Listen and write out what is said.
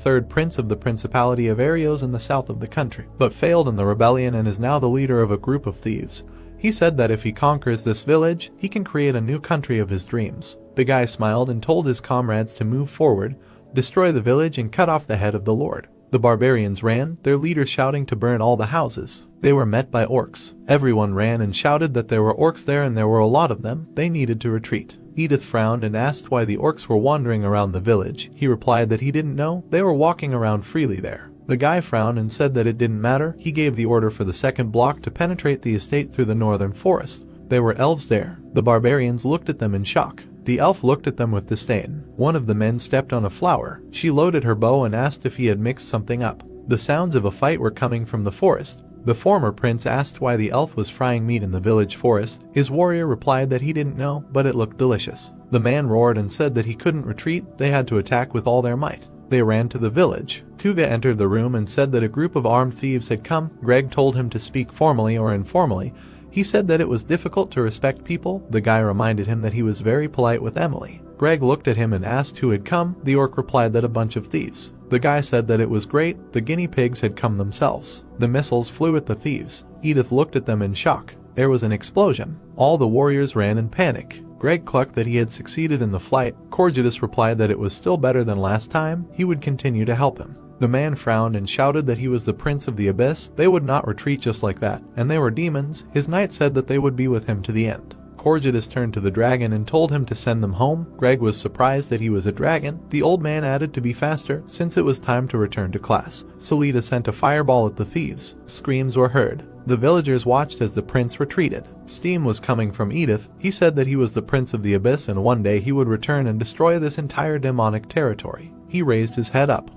third prince of the Principality of Arios in the south of the country, but failed in the rebellion and is now the leader of a group of thieves. He said that if he conquers this village, he can create a new country of his dreams. The guy smiled and told his comrades to move forward, destroy the village and cut off the head of the lord. The barbarians ran, their leader shouting to burn all the houses. They were met by orcs. Everyone ran and shouted that there were orcs there and there were a lot of them. They needed to retreat. Edith frowned and asked why the orcs were wandering around the village. He replied that he didn't know, they were walking around freely there. The guy frowned and said that it didn't matter. He gave the order for the second block to penetrate the estate through the northern forest. There were elves there. The barbarians looked at them in shock. The elf looked at them with disdain. One of the men stepped on a flower. She loaded her bow and asked if he had mixed something up. The sounds of a fight were coming from the forest. The former prince asked why the elf was frying meat in the village forest. His warrior replied that he didn't know, but it looked delicious. The man roared and said that he couldn't retreat, they had to attack with all their might. They ran to the village. Kuga entered the room and said that a group of armed thieves had come. Greg told him to speak formally or informally. He said that it was difficult to respect people. The guy reminded him that he was very polite with Emily. Greg looked at him and asked who had come. The orc replied that a bunch of thieves. The guy said that it was great, the guinea pigs had come themselves. The missiles flew at the thieves. Edith looked at them in shock. There was an explosion. All the warriors ran in panic. Greg clucked that he had succeeded in the flight. Corgidus replied that it was still better than last time. He would continue to help him. The man frowned and shouted that he was the prince of the abyss. They would not retreat just like that, and they were demons. His knight said that they would be with him to the end. Corgidus turned to the dragon and told him to send them home. Greg was surprised that he was a dragon. The old man added to be faster, since it was time to return to class. Solita sent a fireball at the thieves. Screams were heard. The villagers watched as the prince retreated. Steam was coming from Edith. He said that he was the prince of the abyss and one day he would return and destroy this entire demonic territory. He raised his head up.